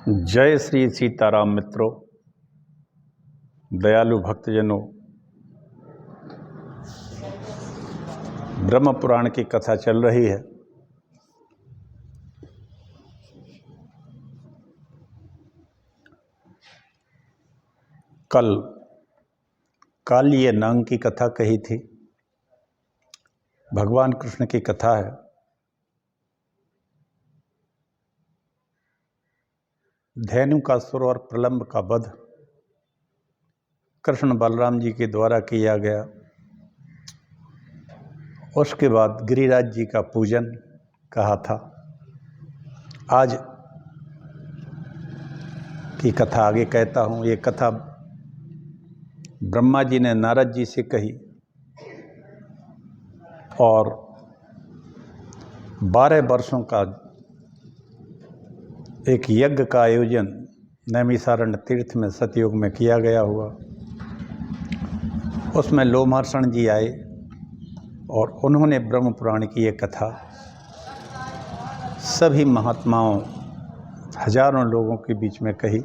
जय श्री सीताराम मित्रों, दयालु भक्तजनों। ब्रह्म पुराण की कथा चल रही है। कल कालिय नाग की कथा कही थी। भगवान कृष्ण की कथा है। धेनुकासुर और प्रलंब का वध कृष्ण बलराम जी के द्वारा किया गया। उसके बाद गिरिराज जी का पूजन कहा था। आज की कथा आगे कहता हूँ। ये कथा ब्रह्मा जी ने नारद जी से कही और 12 वर्षों का एक यज्ञ का आयोजन नैमिषारण्य तीर्थ में सतयुग में किया गया हुआ। उसमें लोमहर्षण जी आए और उन्होंने ब्रह्म पुराण की ये कथा सभी महात्माओं, हजारों लोगों के बीच में कही।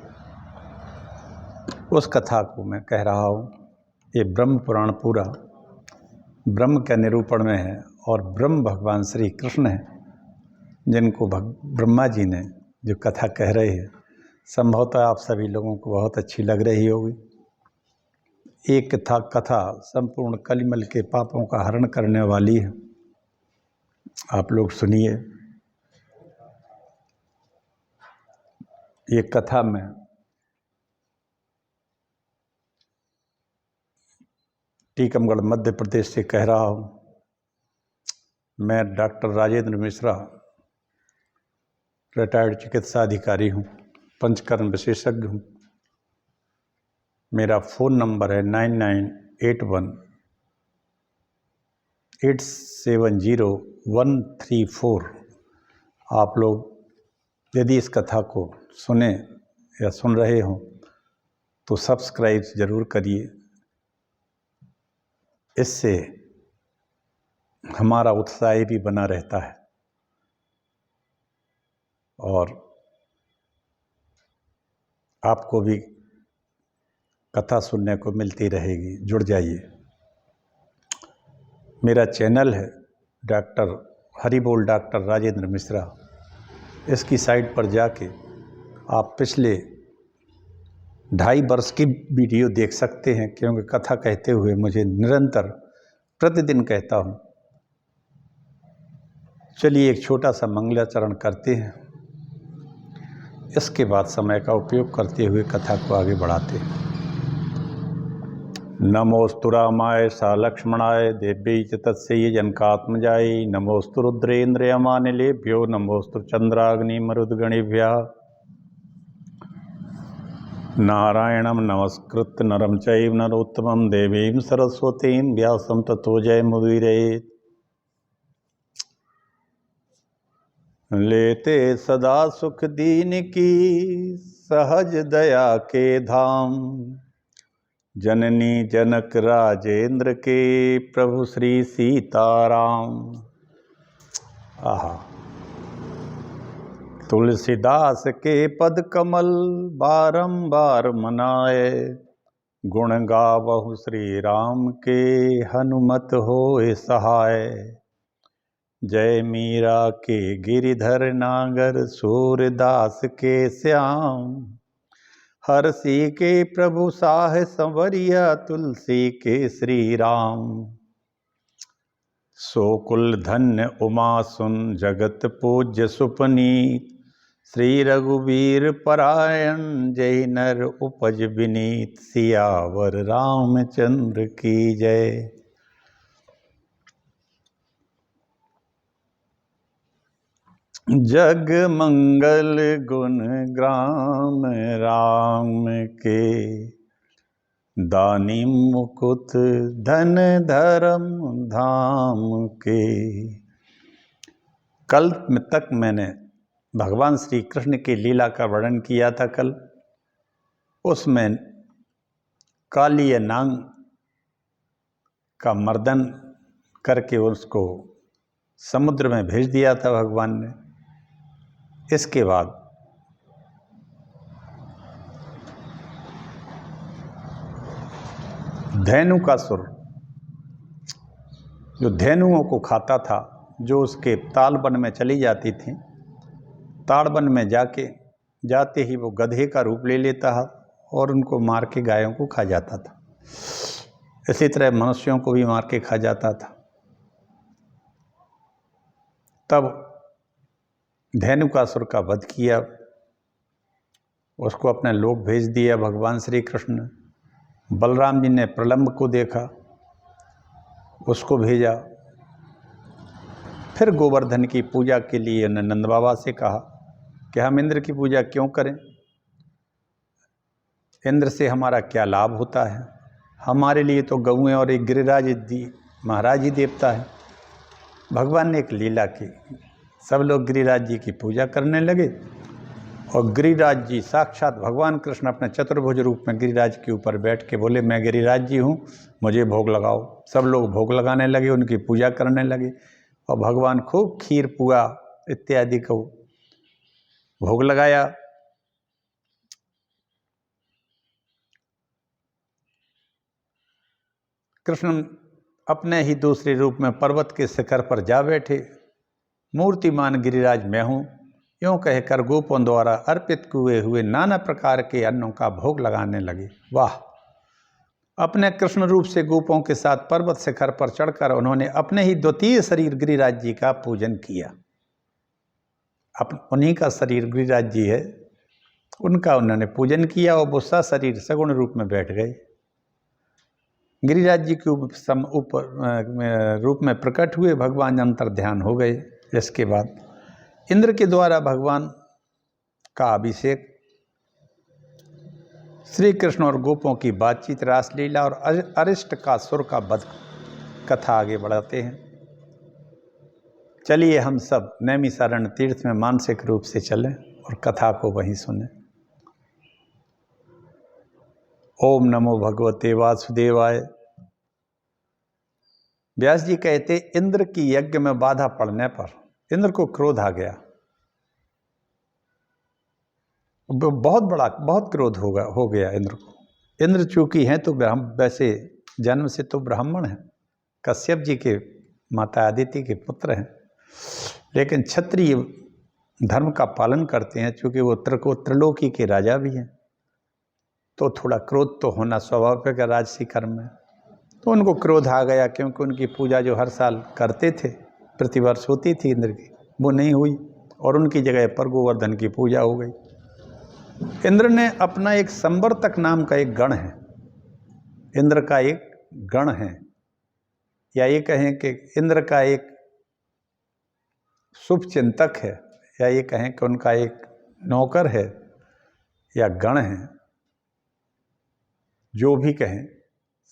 उस कथा को मैं कह रहा हूँ। ये ब्रह्म पुराण पूरा ब्रह्म के निरूपण में है और ब्रह्म भगवान श्री कृष्ण हैं, जिनको ब्रह्मा जी ने जो कथा कह रहे हैं, संभवतः आप सभी लोगों को बहुत अच्छी लग रही होगी। एक कथा संपूर्ण कलिमल के पापों का हरण करने वाली है। आप लोग सुनिए। ये कथा में टीकमगढ़ मध्य प्रदेश से कह रहा हूँ। मैं डॉक्टर राजेंद्र मिश्रा, रिटायर्ड चिकित्सा अधिकारी हूँ, पंचकर्म विशेषज्ञ हूँ। मेरा फ़ोन नंबर है 9981870134। आप लोग यदि इस कथा को सुने या सुन रहे हो तो सब्सक्राइब ज़रूर करिए। इससे हमारा उत्साह भी बना रहता है और आपको भी कथा सुनने को मिलती रहेगी। जुड़ जाइए। मेरा चैनल है डॉक्टर हरिबोल डॉक्टर राजेंद्र मिश्रा। इसकी साइट पर जाके आप पिछले 2.5 वर्ष की वीडियो देख सकते हैं, क्योंकि कथा कहते हुए मुझे निरंतर प्रतिदिन कहता हूँ। चलिए एक छोटा सा मंगलाचरण करते हैं। इसके बाद समय का उपयोग करते हुए कथा को आगे बढ़ाते हैं। नमोस्तु रामाय सा लक्ष्मणाय देव्यै च तस्यै जनकात्मजायै नमोस्तु रुद्रेन्द्रयमानिलेभ्यो नमोस्तु चंद्राग्नि मरुद्गणेभ्यः। नारायणं नमस्कृत्य नरं चैव नरोत्तमं देवीं सरस्वतीं व्यासं ततो जयमुदीरयेत्। लेते सदा सुख दीन की सहज दया के धाम, जननी जनक राजेंद्र के प्रभु श्री सीताराम। आहा। तुलसीदास के पद कमल बारंबार मनाए, गुण गावहु श्री राम के हनुमत होए सहाय। जय मीरा के गिरिधर नागर सूरदास के श्याम, हरसी के प्रभु साह संवरिया तुलसी के श्री राम। सो कुल धन्य उमा सुन जगत पूज्य सुपनीत, श्री रघुवीर परायण जय नर उपज विनीत। सियावर रामचंद्र की जय। जग मंगल गुण ग्राम राम के, दानी मुकुट धन धर्म धाम के। कल तक मैंने भगवान श्री कृष्ण की लीला का वर्णन किया था। कल उसमें कालिय नाग का मर्दन करके उसको समुद्र में भेज दिया था भगवान ने। इसके बाद धेनुकासुर जो धेनुओं को खाता था, जो उसके ताड़वन में चली जाती थी, ताड़वन में जाते ही वो गधे का रूप ले लेता है और उनको मार के गायों को खा जाता था। इसी तरह मनुष्यों को भी मार के खा जाता था। तब धेनुकासुर का वध किया, उसको अपने लोक भेज दिया भगवान श्री कृष्ण ने। बलराम जी ने प्रलंब को देखा, उसको भेजा। फिर गोवर्धन की पूजा के लिए उन्होंने नंद बाबा से कहा कि हम इंद्र की पूजा क्यों करें, इंद्र से हमारा क्या लाभ होता है, हमारे लिए तो गौएं और एक गिरिराज महाराज ही देवता है। भगवान ने एक लीला की, सब लोग गिरिराज जी की पूजा करने लगे और गिरिराज जी साक्षात भगवान कृष्ण अपने चतुर्भुज रूप में गिरिराज के ऊपर बैठ के बोले, मैं गिरिराज जी हूँ, मुझे भोग लगाओ। सब लोग भोग लगाने लगे, उनकी पूजा करने लगे और भगवान खूब खीर पुआ इत्यादि को भोग लगाया। कृष्ण अपने ही दूसरे रूप में पर्वत के शिखर पर जा बैठे। मूर्तिमान गिरिराज मैं हूँ, यूँ कहकर गोपों द्वारा अर्पित किए हुए नाना प्रकार के अन्नों का भोग लगाने लगे। वाह! अपने कृष्ण रूप से गोपों के साथ पर्वत शिखर पर चढ़कर उन्होंने अपने ही द्वितीय शरीर गिरिराज जी का पूजन किया। उन्हीं का शरीर गिरिराज जी है, उनका उन्होंने पूजन किया और वो शरीर सगुण रूप में बैठ गए। गिरिराज जी के ऊपर रूप में प्रकट हुए, भगवान अंतर ध्यान हो गए। इसके बाद इंद्र के द्वारा भगवान का अभिषेक, श्री कृष्ण और गोपों की बातचीत, रासलीला और अरिष्टकासुर का वध कथा आगे बढ़ाते हैं। चलिए हम सब नैमिषारण्य तीर्थ में मानसिक रूप से चलें और कथा को वहीं सुनें। ओम नमो भगवते वासुदेवाय। व्यास जी कहते, इंद्र की यज्ञ में बाधा पड़ने पर इंद्र को क्रोध आ गया। बहुत क्रोध हो गया इंद्र को। इंद्र चूंकि हैं तो वैसे जन्म से तो ब्राह्मण हैं, कश्यप जी के माता अदिति के पुत्र हैं, लेकिन क्षत्रिय धर्म का पालन करते हैं। चूंकि वो त्रिलोकी के राजा भी हैं, तो थोड़ा क्रोध तो होना स्वाभाविक है राजसी कर्म में। तो उनको क्रोध आ गया, क्योंकि उनकी पूजा जो हर साल करते थे, प्रतिवर्ष होती थी इंद्र की, वो नहीं हुई और उनकी जगह पर गोवर्धन की पूजा हो गई। इंद्र ने अपना एक संवर्तक नाम का एक गण है, इंद्र का एक गण है, या ये कहें कि इंद्र का एक शुभ चिंतक है, या ये कहें कि उनका एक नौकर है या गण है, जो भी कहें,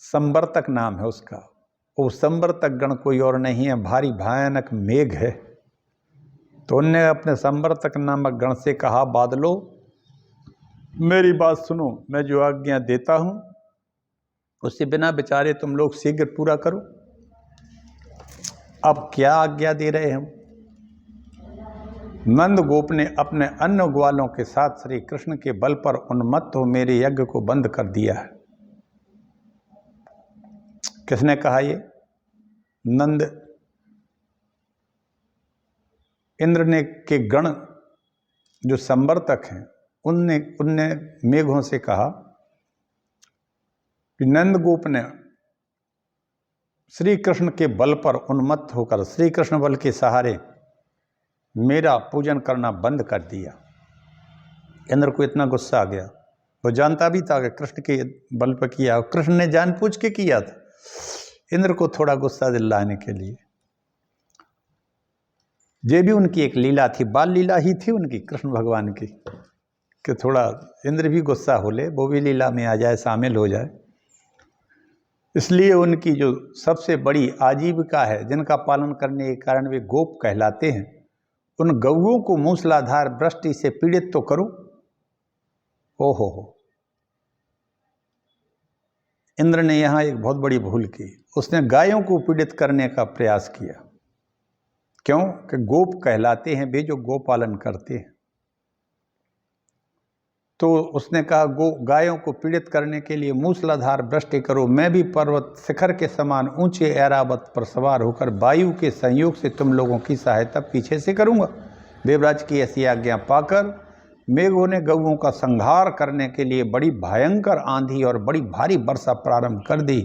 संवर्तक नाम है उसका। वो संवर्तक गण कोई और नहीं है, भारी भयानक मेघ है। तो उनने अपने संवर्तक नामक गण से कहा, बादलों मेरी बात सुनो, मैं जो आज्ञा देता हूं उससे बिना विचारे तुम लोग शीघ्र पूरा करो। अब क्या आज्ञा दे रहे हैं? नंद गोप ने अपने अन्य ग्वालों के साथ श्री कृष्ण के बल पर उन्मत्त हो मेरे यज्ञ को बंद कर दिया है। किसने कहा ये? नंद इंद्र ने के गण जो संवर्तक हैं, उनने मेघों से कहा कि नंद गोप ने श्री कृष्ण के बल पर उन्मत्त होकर श्री कृष्ण बल के सहारे मेरा पूजन करना बंद कर दिया। इंद्र को इतना गुस्सा आ गया, वो जानता भी था कि कृष्ण के बल पर किया, और कृष्ण ने जानबूझ के किया था, इंद्र को थोड़ा गुस्सा दिलाने के लिए। ये भी उनकी एक लीला थी, बाल लीला ही थी उनकी, कृष्ण भगवान की, कि थोड़ा इंद्र भी गुस्सा हो ले, वो भी लीला में आ जाए, शामिल हो जाए। इसलिए उनकी जो सबसे बड़ी आजीविका है, जिनका पालन करने के कारण वे गोप कहलाते हैं, उन गौओं को मूसलाधार वृष्टि से पीड़ित तो करो। ओहो हो, इंद्र ने यहाँ एक बहुत बड़ी भूल की, उसने गायों को पीड़ित करने का प्रयास किया। क्यों? कि गोप कहलाते हैं वे जो गोपालन करते हैं। तो उसने कहा गायों को पीड़ित करने के लिए मूसलाधार वृष्टि करो, मैं भी पर्वत शिखर के समान ऊंचे ऐरावत पर सवार होकर वायु के संयोग से तुम लोगों की सहायता पीछे से करूंगा। देवराज की ऐसी आज्ञा पाकर मेघों ने गौओं का संहार करने के लिए बड़ी भयंकर आंधी और बड़ी भारी वर्षा प्रारंभ कर दी।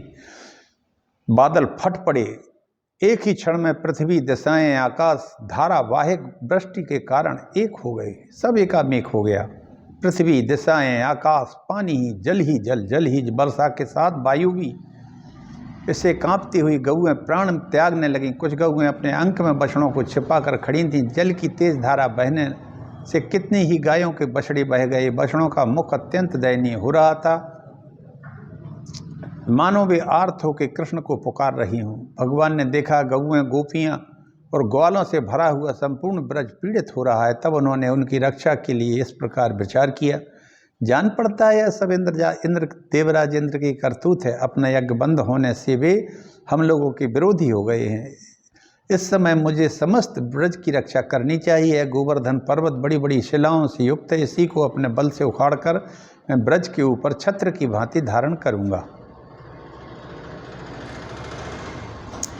बादल फट पड़े, एक ही क्षण में पृथ्वी, दिशाएं, आकाश धारावाहिक वृष्टि के कारण एक हो गए, सब एकामेक हो गया। पृथ्वी, दिशाएं, आकाश, पानी ही जल, जल ही वर्षा के साथ वायु भी। इससे कांपती हुई गौएं प्राण त्यागने लगीं। कुछ गौएं अपने अंक में बछड़ों को छिपाकर खड़ी थीं। जल की तेज धारा बहने से कितनी ही गायों के बछड़े बह गए। बछड़ों का मुख अत्यंत दयनीय हो रहा था, मानो वे आर्त होकर कृष्ण को पुकार रही हूँ। भगवान ने देखा गौएं, गोपियाँ और ग्वालों से भरा हुआ संपूर्ण ब्रज पीड़ित हो रहा है। तब उन्होंने उनकी रक्षा के लिए इस प्रकार विचार किया। जान पड़ता है यह सब इंद्र देवराज इंद्र की करतूत है। अपना यज्ञ बंद होने से वे हम लोगों के विरोधी हो गए हैं। इस समय मुझे समस्त ब्रज की रक्षा करनी चाहिए। गोवर्धन पर्वत बड़ी बड़ी शिलाओं से युक्त है, इसी को अपने बल से उखाड़कर मैं ब्रज के ऊपर छत्र की भांति धारण करूंगा।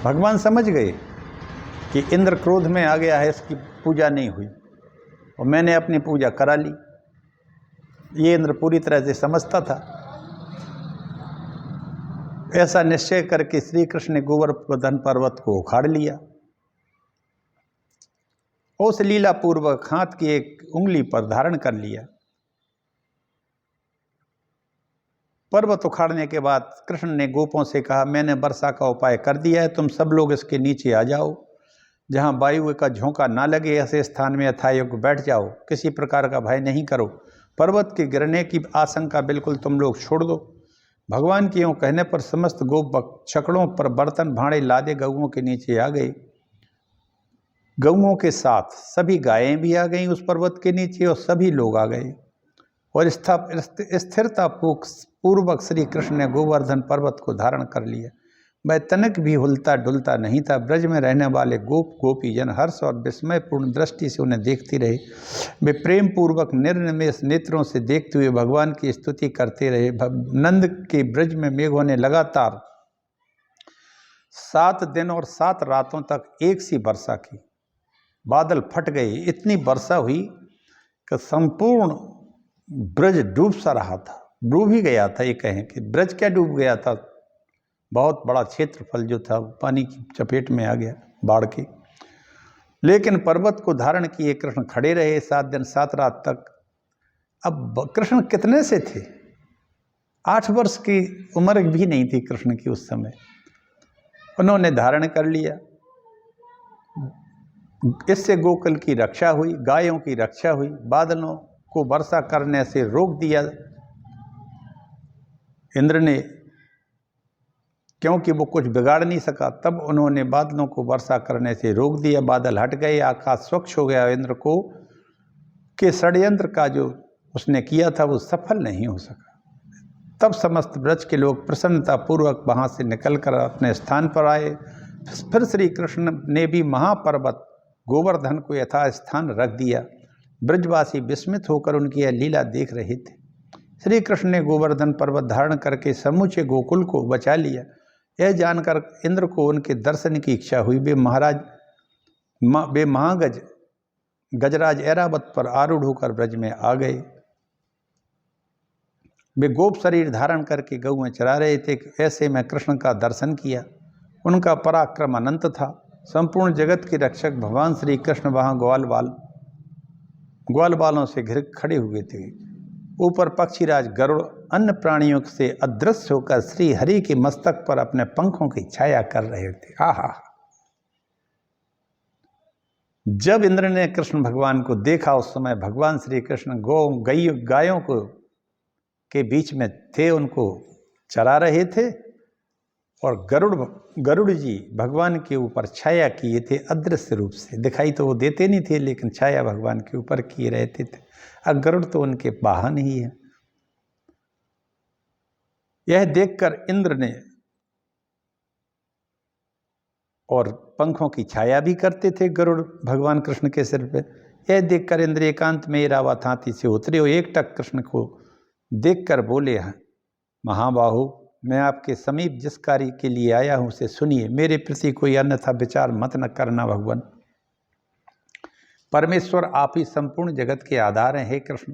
भगवान समझ गए कि इंद्र क्रोध में आ गया है, इसकी पूजा नहीं हुई और मैंने अपनी पूजा करा ली। ये इंद्र पूरी तरह से समझता था। ऐसा निश्चय करके श्री कृष्ण ने गोवर्धन पर्वत को उखाड़ लिया। उस लीला पूर्वक हाथ की एक उंगली पर धारण कर लिया। पर्वत उखाड़ने के बाद कृष्ण ने गोपों से कहा, मैंने वर्षा का उपाय कर दिया है, तुम सब लोग इसके नीचे आ जाओ, जहाँ वायु का झोंका ना लगे ऐसे स्थान में यथायोग्य बैठ जाओ। किसी प्रकार का भय नहीं करो। पर्वत के गिरने की आशंका बिल्कुल तुम लोग छोड़ दो। भगवान के यूँ कहने पर समस्त गोप छकड़ों पर बर्तन भांडे लादे गऊओं के नीचे आ गए। गऊओं के साथ सभी गायें भी आ गईं उस पर्वत के नीचे और सभी लोग आ गए और स्थिरता पूर्वक श्री कृष्ण ने गोवर्धन पर्वत को धारण कर लिया। वह तनिक भी हुलता डुलता नहीं था। ब्रज में रहने वाले गोपीजन हर्ष और विस्मयपूर्ण दृष्टि से उन्हें देखते रहे। वे प्रेम पूर्वक निर्निमेष नेत्रों से देखते हुए भगवान की स्तुति करते रहे। नंद के ब्रज में मेघों ने लगातार 7 दिन और 7 रातों तक एक सी वर्षा की। बादल फट गए, इतनी वर्षा हुई कि संपूर्ण ब्रज डूब सा रहा था, डूब ही गया था। ये कहें कि ब्रज क्या डूब गया था, बहुत बड़ा क्षेत्रफल जो था पानी की चपेट में आ गया बाढ़ के। लेकिन पर्वत को धारण किए कृष्ण खड़े रहे 7 दिन 7 रात तक। अब कृष्ण कितने से थे? 8 वर्ष की उम्र भी नहीं थी कृष्ण की उस समय। उन्होंने धारण कर लिया। इससे गोकुल की रक्षा हुई, गायों की रक्षा हुई, बादलों को वर्षा करने से रोक दिया इंद्र ने, क्योंकि वो कुछ बिगाड़ नहीं सका। तब उन्होंने बादलों को वर्षा करने से रोक दिया। बादल हट गए, आकाश स्वच्छ हो गया। इंद्र को के षड्यंत्र का जो उसने किया था वो सफल नहीं हो सका। तब समस्त ब्रज के लोग प्रसन्नता पूर्वक वहाँ से निकलकर अपने स्थान पर आए। फिर श्री कृष्ण ने भी महापर्वत गोवर्धन को यथास्थान रख दिया। ब्रजवासी विस्मित होकर उनकी यह लीला देख रहे थे। श्री कृष्ण ने गोवर्धन पर्वत धारण करके समूचे गोकुल को बचा लिया। यह जानकर इंद्र को उनके दर्शन की इच्छा हुई। वे महागज गजराज ऐरावत पर आरूढ़ होकर ब्रज में आ गए। वे गोप शरीर धारण करके गौएं चरा रहे थे। ऐसे में कृष्ण का दर्शन किया। उनका पराक्रम अनंत था। संपूर्ण जगत के रक्षक भगवान श्री कृष्ण वहाँ ग्वाल बालों से घिर खड़े हुए थे। ऊपर पक्षीराज गरुड़ अन्य प्राणियों से अदृश्य होकर श्री हरि के मस्तक पर अपने पंखों की छाया कर रहे थे। आहा! जब इंद्र ने कृष्ण भगवान को देखा उस समय भगवान श्री कृष्ण गायों को के बीच में थे, उनको चरा रहे थे और गरुड़ जी भगवान के ऊपर छाया किए थे। अदृश्य रूप से दिखाई तो वो देते नहीं थे, लेकिन छाया भगवान के ऊपर किए रहते थे। अब गरुड़ तो उनके वाहन ही है। यह देखकर इंद्र ने, और पंखों की छाया भी करते थे गरुड़ भगवान कृष्ण के सिर पे, यह देखकर इंद्र एकांत में ऐरावत हाथी से उतरे और एकटक कृष्ण को देखकर बोले, महाबाहु, मैं आपके समीप जिस कार्य के लिए आया हूं उसे सुनिए। मेरे प्रति कोई अन्यथा विचार मत न करना। भगवान परमेश्वर आप ही संपूर्ण जगत के आधार हैं। हे कृष्ण,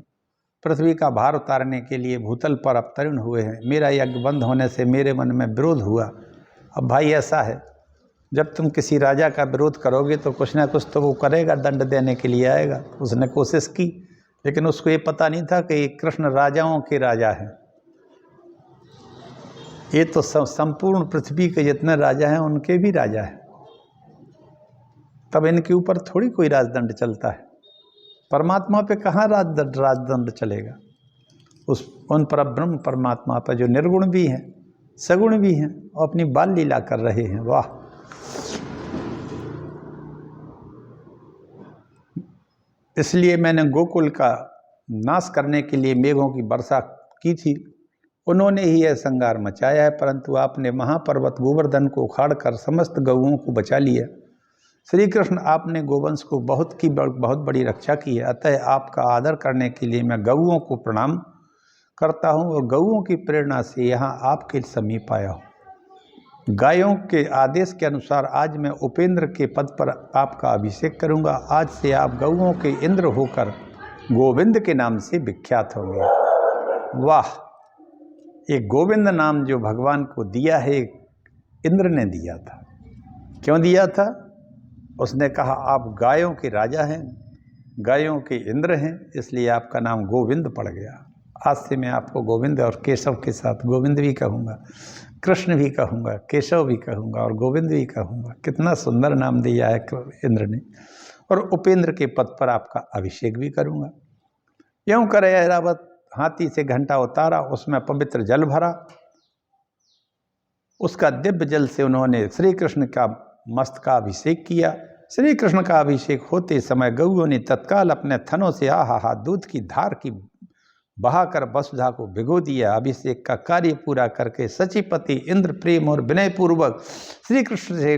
पृथ्वी का भार उतारने के लिए भूतल पर अवतरण हुए हैं। मेरा यज्ञ बंद होने से मेरे मन में विरोध हुआ। अब भाई ऐसा है, जब तुम किसी राजा का विरोध करोगे तो कुछ ना कुछ तो वो करेगा, दंड देने के लिए आएगा। उसने कोशिश की, लेकिन उसको ये पता नहीं था कि कृष्ण राजाओं के राजा हैं। ये तो संपूर्ण पृथ्वी के जितने राजा हैं उनके भी राजा हैं। तब इनके ऊपर थोड़ी कोई राजदंड चलता है। परमात्मा पे कहाँ राजदंड चलेगा? उन पर ब्रह्म परमात्मा पर जो निर्गुण भी हैं, सगुण भी हैं और अपनी बाल लीला कर रहे हैं। वाह! इसलिए मैंने गोकुल का नाश करने के लिए मेघों की वर्षा की थी। उन्होंने ही यह संहार मचाया है, परंतु आपने महापर्वत गोवर्धन को उखाड़कर समस्त गौओं को बचा लिया। श्री कृष्ण, आपने गोवंश को बहुत बड़ी रक्षा की है। अतः आपका आदर करने के लिए मैं गौओं को प्रणाम करता हूँ और गौओं की प्रेरणा से यहाँ आपके समीप आया हूँ। गायों के आदेश के अनुसार आज मैं उपेंद्र के पद पर आपका अभिषेक करूँगा। आज से आप गौओं के इंद्र होकर गोविंद के नाम से विख्यात होंगे। वाह! ये गोविंद नाम जो भगवान को दिया है, इंद्र ने दिया था। क्यों दिया था? उसने कहा आप गायों के राजा हैं, गायों के इंद्र हैं, इसलिए आपका नाम गोविंद पड़ गया। आज से मैं आपको गोविंद और केशव के साथ गोविंद भी कहूँगा, कृष्ण भी कहूँगा, केशव भी कहूँगा और गोविंद भी कहूँगा। कितना सुंदर नाम दिया है इंद्र ने। और उपेंद्र के पद पर आपका अभिषेक भी करूँगा। यूँ करे ऐरावत हाथी से घंटा उतारा, उसमें पवित्र जल भरा। उसका दिव्य जल से उन्होंने श्री कृष्ण का मस्तकाभिषेक किया। श्री कृष्ण का अभिषेक होते समय गौओं ने तत्काल अपने थनों से आहा दूध की धार की बहाकर वसुधा को भिगो दिया। अभिषेक का कार्य पूरा करके सचिपति इंद्र प्रेम और विनय पूर्वक श्री कृष्ण से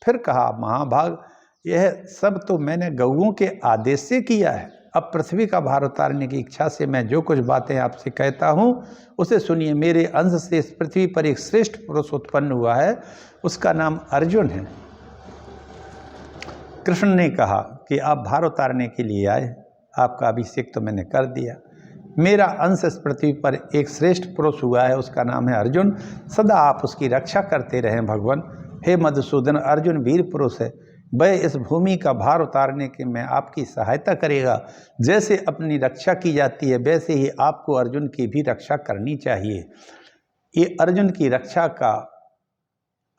फिर कहा, महाभाग, यह सब तो मैंने गौओं के आदेश से किया है। अब पृथ्वी का भार उतारने की इच्छा से मैं जो कुछ बातें आपसे कहता हूँ उसे सुनिए। मेरे अंश से इस पृथ्वी पर एक श्रेष्ठ पुरुष उत्पन्न हुआ है, उसका नाम अर्जुन है। कृष्ण ने कहा कि आप भार उतारने के लिए आए, आपका अभिषेक तो मैंने कर दिया। मेरा अंश इस पृथ्वी पर एक श्रेष्ठ पुरुष हुआ है, उसका नाम है अर्जुन। सदा आप उसकी रक्षा करते रहें भगवान। हे मधुसूदन, अर्जुन वीर पुरुष है। वह इस भूमि का भार उतारने के में आपकी सहायता करेगा। जैसे अपनी रक्षा की जाती है वैसे ही आपको अर्जुन की भी रक्षा करनी चाहिए। ये अर्जुन की रक्षा का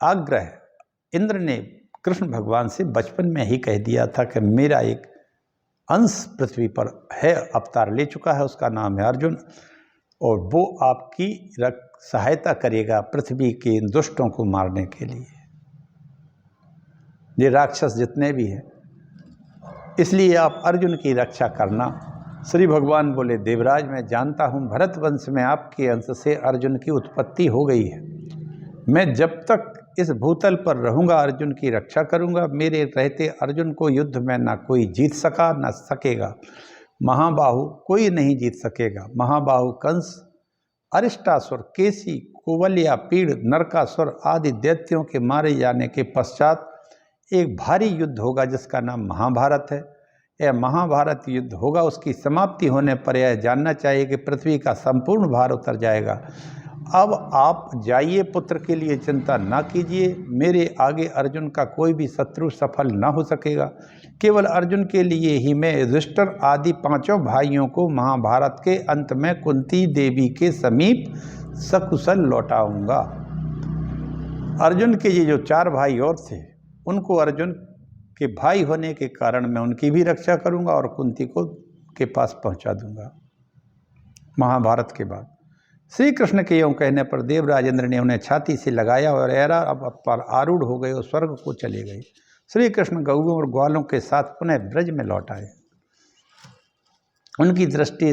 आग्रह इंद्र ने कृष्ण भगवान से बचपन में ही कह दिया था कि मेरा एक अंश पृथ्वी पर है, अवतार ले चुका है, उसका नाम है अर्जुन, और वो आपकी सहायता करेगा पृथ्वी के इन दुष्टों को मारने के लिए, ये राक्षस जितने भी हैं। इसलिए आप अर्जुन की रक्षा करना। श्री भगवान बोले, देवराज, मैं जानता हूँ भरत वंश में आपके अंश से अर्जुन की उत्पत्ति हो गई है। मैं जब तक इस भूतल पर रहूँगा अर्जुन की रक्षा करूँगा। मेरे रहते अर्जुन को युद्ध में ना कोई जीत सका ना सकेगा। महाबाहु कोई नहीं जीत सकेगा। महाबाहु कंस, अरिष्टासुर, केसी, कुवल्या, पीड़, नरकासुर आदि दैत्यों के मारे जाने के पश्चात एक भारी युद्ध होगा जिसका नाम महाभारत है। यह महाभारत युद्ध होगा, उसकी समाप्ति होने पर यह जानना चाहिए कि पृथ्वी का संपूर्ण भार उतर जाएगा। अब आप जाइए, पुत्र के लिए चिंता ना कीजिए। मेरे आगे अर्जुन का कोई भी शत्रु सफल ना हो सकेगा। केवल अर्जुन के लिए ही मैं युधिष्ठिर आदि 5 भाइयों को महाभारत के अंत में कुंती देवी के समीप सकुशल लौटाऊंगा। अर्जुन के ये जो 4 भाई और थे उनको अर्जुन के भाई होने के कारण मैं उनकी भी रक्षा करूंगा और कुंती को के पास पहुंचा दूंगा। महाभारत के बाद श्री कृष्ण के यों कहने पर देवराज इंद्र ने उन्हें छाती से लगाया और ऐरावत पर आरूढ़ हो गए और स्वर्ग को चले गए। श्री कृष्ण गौओं और ग्वालों के साथ पुनः ब्रज में लौट आए। उनकी दृष्टि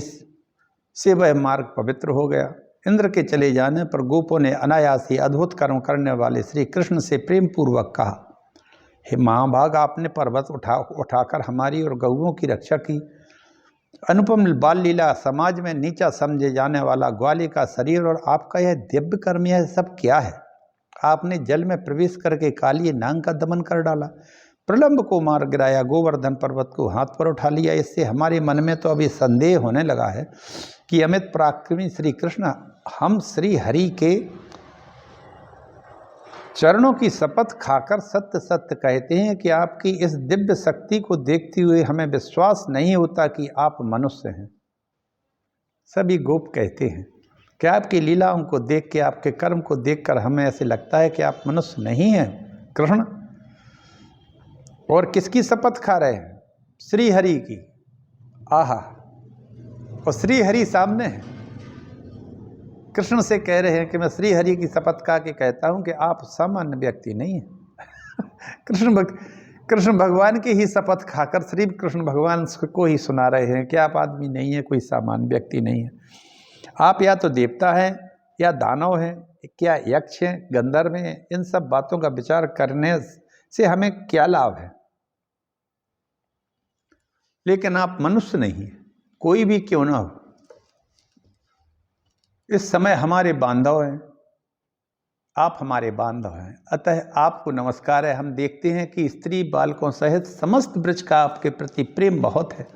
से वह मार्ग पवित्र हो गया। इंद्र के चले जाने पर गोपों ने अनायास ही अद्भुत कर्म करने वाले श्री कृष्ण से प्रेम पूर्वक कहा, हे महाभाग, आपने पर्वत उठाकर हमारी और गौओं की रक्षा की। अनुपम बाल लीला, समाज में नीचा समझे जाने वाला ग्वाली का शरीर और आपका यह दिव्य कर्म, यह सब क्या है? आपने जल में प्रवेश करके काली नाग का दमन कर डाला, प्रलंब को मार गिराया, गोवर्धन पर्वत को हाथ पर उठा लिया। इससे हमारे मन में तो अभी संदेह होने लगा है कि अमित पराक्रमी श्री कृष्ण, हम श्री हरि के चरणों की शपथ खाकर सत्य सत्य कहते हैं कि आपकी इस दिव्य शक्ति को देखते हुए हमें विश्वास नहीं होता कि आप मनुष्य हैं। सभी गोप कहते हैं कि आपकी लीलाओं को देख के, आपके कर्म को देखकर हमें ऐसे लगता है कि आप मनुष्य नहीं हैं कृष्ण। और किसकी शपथ खा रहे हैं? श्री हरि की। आहा, और श्री हरि सामने है। कृष्ण से कह रहे हैं कि मैं श्री हरि की शपथ खा के कहता हूं कि आप सामान्य व्यक्ति नहीं हैं। कृष्ण भगवान की ही शपथ खाकर श्री कृष्ण भगवान को ही सुना रहे हैं कि आप आदमी नहीं है, कोई सामान्य व्यक्ति नहीं है। आप या तो देवता हैं या दानव हैं, क्या यक्ष हैं, गंधर्व हैं। इन सब बातों का विचार करने से हमें क्या लाभ है? लेकिन आप मनुष्य नहीं हैं, कोई भी क्यों ना हो। इस समय हमारे बांधव हैं, आप हमारे बांधव हैं, अतः आपको नमस्कार है। हम देखते हैं कि स्त्री बालकों सहित समस्त ब्रज का आपके प्रति प्रेम बहुत है।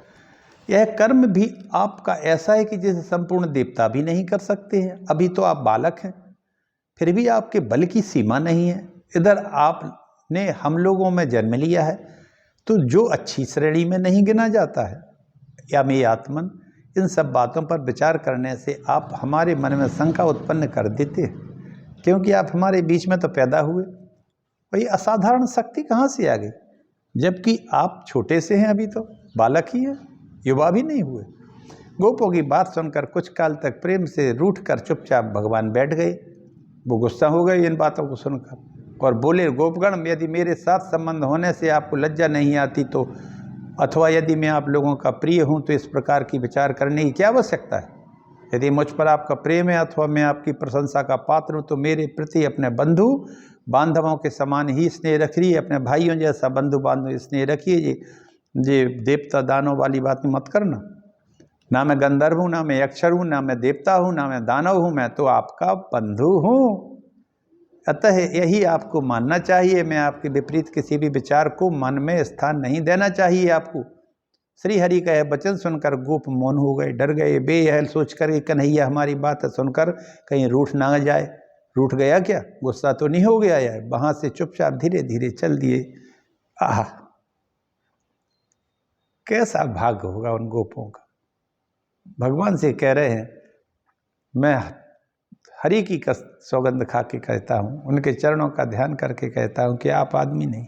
यह कर्म भी आपका ऐसा है कि जिसे संपूर्ण देवता भी नहीं कर सकते हैं। अभी तो आप बालक हैं, फिर भी आपके बल की सीमा नहीं है। इधर आपने हम लोगों में जन्म लिया है, तो जो अच्छी श्रेणी में नहीं गिना जाता है। या मे आत्मन, इन सब बातों पर विचार करने से आप हमारे मन में शंका उत्पन्न कर देते हैं, क्योंकि आप हमारे बीच में तो पैदा हुए, वही असाधारण शक्ति कहाँ से आ गई? जबकि आप छोटे से हैं, अभी तो बालक ही हैं, युवा भी नहीं हुए। गोपों की बात सुनकर कुछ काल तक प्रेम से रूठकर चुपचाप भगवान बैठ गए। वो गुस्सा हो गए इन बातों को सुनकर और बोले, गोपगण, यदि मेरे साथ संबंध होने से आपको लज्जा नहीं आती तो, अथवा यदि मैं आप लोगों का प्रिय हूं, तो इस प्रकार की विचार करने की क्या आवश्यकता है? यदि मुझ पर आपका प्रेम है अथवा मैं आपकी प्रशंसा का पात्र हूं, तो मेरे प्रति अपने बंधु बांधवों के समान ही स्नेह रखिए, अपने भाइयों जैसा बंधु बांधव स्नेह रखिए। ये देवता दानव वाली बात मत करना। ना मैं गंधर्व हूँ, ना मैं अक्षर हूँ, ना मैं देवता हूँ, ना मैं दानव हूँ, मैं तो आपका बंधु हूँ। अतः यही आपको मानना चाहिए। मैं आपके विपरीत किसी भी विचार को मन में स्थान नहीं देना चाहिए आपको। श्री हरि का यह वचन सुनकर गोप मौन हो गए, डर गए, बेहल सोचकर कि कन्हैया हमारी बात सुनकर कहीं रूठ ना जाए। रूठ गया क्या? गुस्सा तो नहीं हो गया है? वहां से चुपचाप धीरे धीरे चल दिए। आह, कैसा भाग्य होगा उन गोपों का। भगवान से कह रहे हैं, मैं हरि की सौगंध खा के कहता हूँ, उनके चरणों का ध्यान करके कहता हूँ कि आप आदमी नहीं।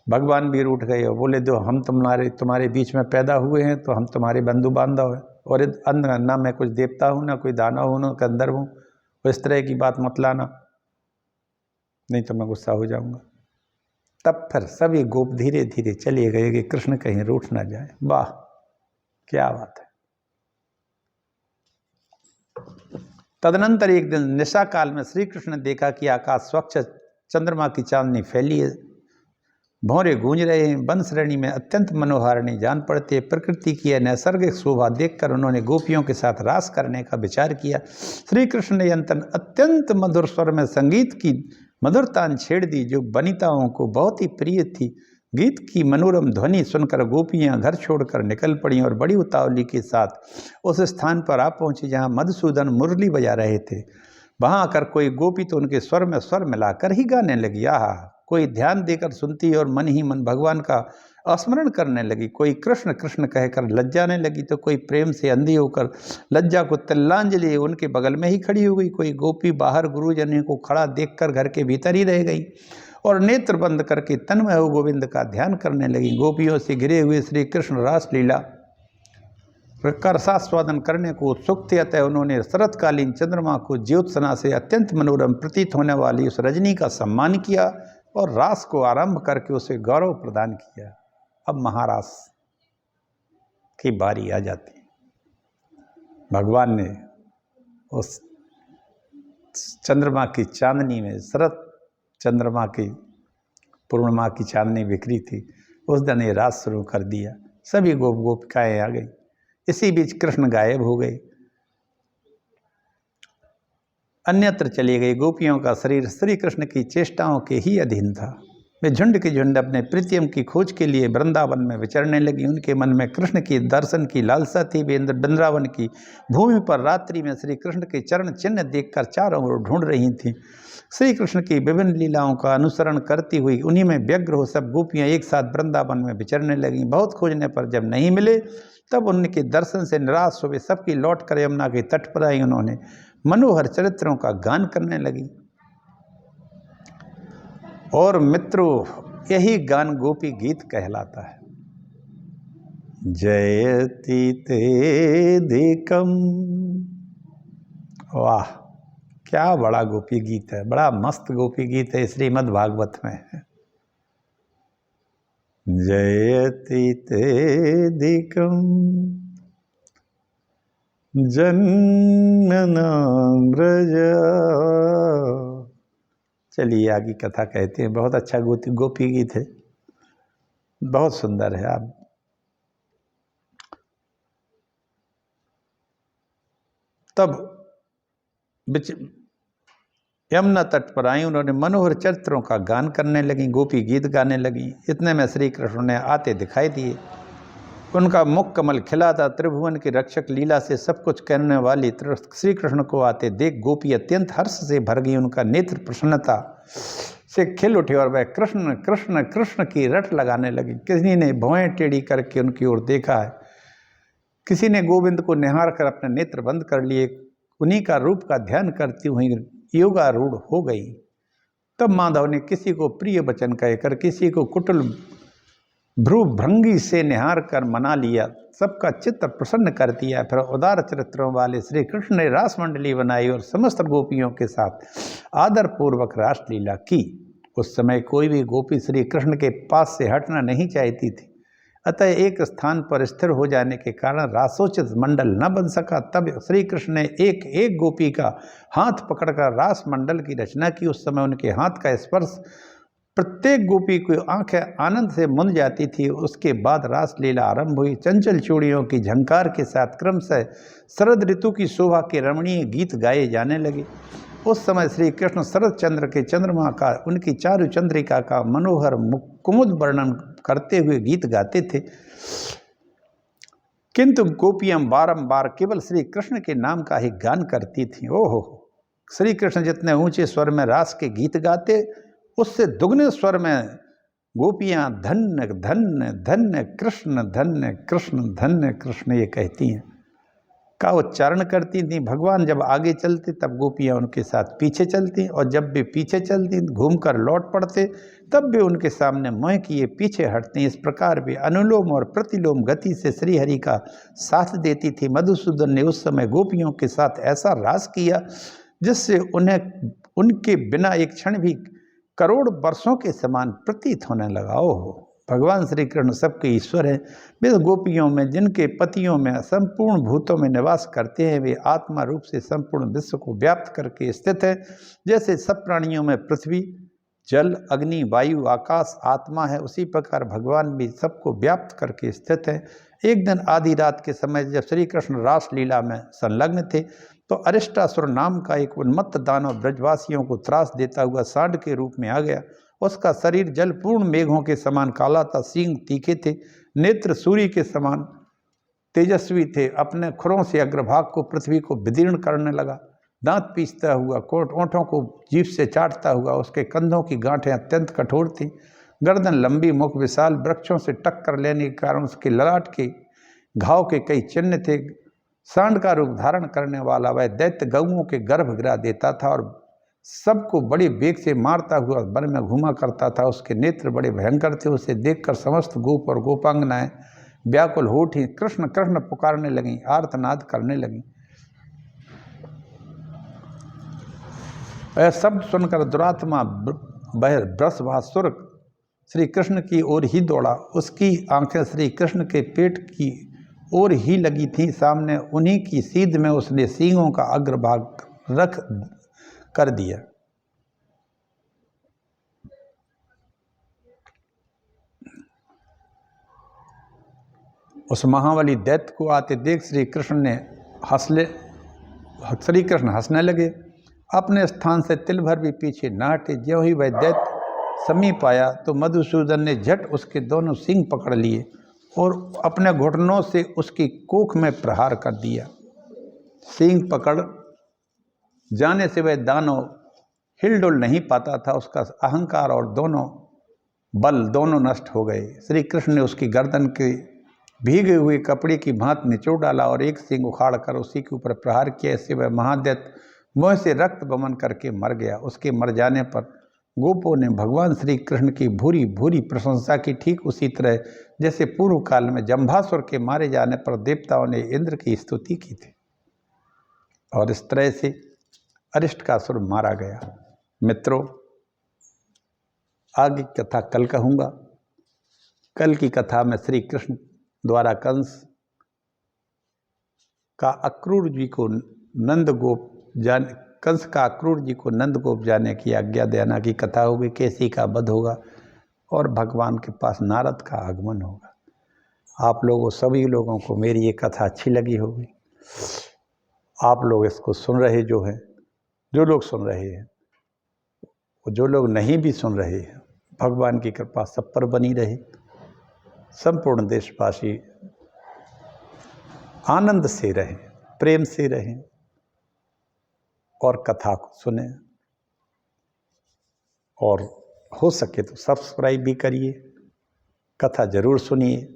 भगवान भी रूठ गए और बोले, दो हम तुम्हारे बीच में पैदा हुए हैं, तो हम तुम्हारे बंधु बांधव हैं। और अंदर ना मैं कुछ देवता हूँ, ना कोई दानव हूँ, ना गंधर्व हूँ। इस तरह की बात मत लाना, नहीं तो मैं गुस्सा हो जाऊंगा। तब फिर सभी गोप धीरे धीरे चले गए कि कृष्ण कहीं रूठ ना जाए। वाह, क्या बात है। तदनंतर एक दिन निशा काल में श्री कृष्ण ने देखा कि आकाश स्वच्छ, चंद्रमा की चांदनी फैली है, भौरे गूंज रहे हैं, वन श्रेणी में अत्यंत मनोहारिणी जान पड़ते। प्रकृति की यह नैसर्गिक शोभा देखकर उन्होंने गोपियों के साथ रास करने का विचार किया। श्री कृष्ण ने अत्यंत मधुर स्वर में संगीत की मधुरतान छेड़ दी, जो वनिताओं को बहुत ही प्रिय थी। गीत की मनोरम ध्वनि सुनकर गोपियां घर छोड़कर निकल पड़ी और बड़ी उतावली के साथ उस स्थान पर आ पहुंची जहां मधुसूदन मुरली बजा रहे थे। वहां आकर कोई गोपी तो उनके स्वर में स्वर मिलाकर ही गाने लगी। आहा, कोई ध्यान देकर सुनती और मन ही मन भगवान का स्मरण करने लगी। कोई कृष्ण कृष्ण कहकर लज्जाने लगी, तो कोई प्रेम से अंधी होकर लज्जा को तिल्लांजलि उनके बगल में ही खड़ी हो गई। कोई गोपी बाहर गुरुजन को खड़ा देखकर घर के भीतर ही रह गई और नेत्र बंद करके तन्मय हो गोविंद का ध्यान करने लगी। गोपियों से घिरे हुए श्री कृष्ण रास लीला कर रसास्वादन करने को उत्सुक थे। अतः उन्होंने शरतकालीन चंद्रमा को ज्योत्सना से अत्यंत मनोरम प्रतीत होने वाली उस रजनी का सम्मान किया और रास को आरंभ करके उसे गौरव प्रदान किया। अब महारास की बारी आ जाती। भगवान ने उस चंद्रमा की चांदनी में, शरत चंद्रमा की पूर्णिमा की चांदनी बिखरी थी, उस दिन ये रास शुरू कर दिया। सभी गोपिकाएँ आ गई। इसी बीच कृष्ण गायब हो गए, अन्यत्र चली गई। गोपियों का शरीर श्री कृष्ण की चेष्टाओं के ही अधीन था। वे झुंड की झुंड अपने प्रीतियम की खोज के लिए वृंदावन में विचरने लगी। उनके मन में कृष्ण की दर्शन की लालसा थी। वे वृंदावन की भूमि पर रात्रि में श्री कृष्ण के चरण चिन्ह देखकर चारों ओर ढूंढ रही थीं। श्री कृष्ण की विभिन्न लीलाओं का अनुसरण करती हुई उन्हीं में व्यग्र हो सब गोपियाँ एक साथ वृंदावन में विचरने लगीं। बहुत खोजने पर जब नहीं मिले, तब उनके दर्शन से निराश हुए सबकी लौट कर यमुना के तट पर आई। उन्होंने मनोहर चरित्रों का गान करने लगी। और मित्रों, यही गान गोपी गीत कहलाता है। जयति ते दिकम, वाह क्या बड़ा गोपी गीत है, बड़ा मस्त गोपी गीत है, श्रीमद् भागवत में है। जयति ते दिकम जन्मनाम ब्रज। चलिए आगे कथा कहते हैं। बहुत अच्छा गोपी गीत है, बहुत सुंदर है। आप तब यमुना तट पर आई, उन्होंने मनोहर चरित्रों का गान करने लगी, गोपी गीत गाने लगी। इतने में श्री कृष्ण ने आते दिखाई दिए। उनका मुख कमल खिला था। त्रिभुवन की रक्षक लीला से सब कुछ कहने वाली श्री कृष्ण को आते देख गोपी अत्यंत हर्ष से भर गई। उनका नेत्र प्रसन्नता से खिल उठे और वह कृष्ण कृष्ण कृष्ण की रट लगाने लगी। किसी ने भौएं टेढ़ी करके उनकी ओर देखा है, किसी ने गोविंद को निहार कर अपने नेत्र बंद कर लिए। उन्हीं का रूप का ध्यान करती हुई योगारूढ़ हो गई। तब माधव ने किसी को प्रिय वचन कहकर, किसी को कुटिल भ्रूभंगी से निहार कर मना लिया, सबका चित्त प्रसन्न कर दिया। फिर उदार चरित्रों वाले श्री कृष्ण ने रास मंडली बनाई और समस्त गोपियों के साथ आदरपूर्वक रासलीला की। उस समय कोई भी गोपी श्री कृष्ण के पास से हटना नहीं चाहती थी, अतः एक स्थान पर स्थिर हो जाने के कारण रासोचित मंडल न बन सका। तब श्री कृष्ण ने एक एक गोपी का हाथ पकड़कर रास मंडल की रचना की। उस समय उनके हाथ का स्पर्श प्रत्येक गोपी की आंखें आनंद से मुंद जाती थी। उसके बाद रासलीला आरंभ हुई। चंचल चूड़ियों की झंकार के साथ क्रमशः शरद ऋतु की शोभा के रमणीय गीत गाए जाने लगे। उस समय श्री कृष्ण शरद चंद्र के चंद्रमा का, उनकी चारु चंद्रिका का मनोहर कुमुद वर्णन करते हुए गीत गाते थे। किंतु गोपियां बारंबार केवल श्री कृष्ण के नाम का ही गान करती थीं। ओहो, श्री कृष्ण जितने ऊंचे स्वर में रास के गीत गाते, उससे दुगने स्वर में गोपियां धन्य धन्य धन्य कृष्ण, धन्य कृष्ण, धन्य कृष्ण ये कहती हैं का उच्चारण करती थीं। भगवान जब आगे चलते तब गोपियां उनके साथ पीछे चलती, और जब भी पीछे चलती घूमकर लौट पड़ते तब भी उनके सामने मोह किए पीछे हटती। इस प्रकार भी अनुलोम और प्रतिलोम गति से श्रीहरि का साथ देती थी। मधुसूदन ने उस समय गोपियों के साथ ऐसा रास किया जिससे उन्हें उनके बिना एक क्षण भी करोड़ वर्षों के समान प्रतीत होने लगा। ओहो, भगवान श्री कृष्ण सबके ईश्वर हैं। वे गोपियों में, जिनके पतियों में, संपूर्ण भूतों में निवास करते हैं, वे आत्मा रूप से संपूर्ण विश्व को व्याप्त करके स्थित है। जैसे सब प्राणियों में पृथ्वी, जल, अग्नि, वायु, आकाश आत्मा है, उसी प्रकार भगवान भी सबको व्याप्त करके स्थित है। एक दिन आधी रात के समय जब श्री कृष्ण रासलीला में संलग्न थे तो अरिष्टासुर नाम का एक उन्मत्त दानव ब्रजवासियों को त्रास देता हुआ सांड के रूप में आ गया। उसका शरीर जलपूर्ण मेघों के समान काला था, सींग तीखे थे, नेत्र सूर्य के समान तेजस्वी थे। अपने खुरों से अग्रभाग को पृथ्वी को विदीर्ण करने लगा। दांत पीसता हुआ, ओंठों को जीभ से चाटता हुआ। उसके कंधों की गांठें अत्यंत कठोर थीं, गर्दन लंबी, मुख विशाल, वृक्षों से टक्कर लेने के कारण उसके ललाट के घाव के कई चिन्ह थे। सांड का रूप धारण करने वाला वह दैत्य गऊओं के गर्भ गिरा देता था और सबको बड़े वेग से मारता हुआ वन में घूमा करता था। उसके नेत्र बड़े भयंकर थे। उसे देखकर समस्त गोप और गोपांगनाएं व्याकुल हो उठी, कृष्ण कृष्ण पुकारने लगीं, आर्तनाद करने लगीं। वह शब्द सुनकर दुरात्मा वृषभासुर श्री कृष्ण की ओर ही दौड़ा। उसकी आंखें श्री कृष्ण के पेट की ओर ही लगी थीं। सामने उन्हीं की सीध में उसने सींगों का अग्रभाग रख कर दिया। उस महाबली दैत्य को आते देख श्री कृष्ण हंसने लगे। अपने स्थान से तिल भर भी पीछे न हटे। ज्यों ही वह दैत्य समीप आया तो मधुसूदन ने झट उसके दोनों सींग पकड़ लिए और अपने घुटनों से उसकी कोख में प्रहार कर दिया। सींग पकड़ जाने से वह दानव हिलडुल नहीं पाता था। उसका अहंकार और बल दोनों नष्ट हो गए। श्री कृष्ण ने उसकी गर्दन के भीगे हुए कपड़े की भांति निचोड़ डाला और एक सींग उखाड़ कर उसी के ऊपर प्रहार किया। इससे वह महादैत्य मुंह से रक्त बमन करके मर गया। उसके मर जाने पर गोपों ने भगवान श्री कृष्ण की भूरी भूरी प्रशंसा की, ठीक उसी तरह जैसे पूर्व काल में जम्भासुर के मारे जाने पर देवताओं ने इंद्र की स्तुति की थी। और इस तरह से अरिष्टकासुर मारा गया। मित्रों, आगे कथा कल कहूँगा। कल की कथा में श्री कृष्ण द्वारा कंस का अक्रूर जी को नंदगोप जाने की आज्ञा देना की कथा होगी। कैसी का वध होगा और भगवान के पास नारद का आगमन होगा। आप लोगों सभी लोगों को मेरी ये कथा अच्छी लगी होगी। आप लोग इसको सुन रहे जो लोग सुन रहे हैं, जो लोग नहीं भी सुन रहे हैं, भगवान की कृपा सब पर बनी रहे। संपूर्ण देशवासी आनंद से रहें, प्रेम से रहें और कथा को सुने। और हो सके तो सब्सक्राइब भी करिए, कथा जरूर सुनिए।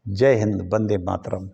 जय हिंद, वंदे मातरम।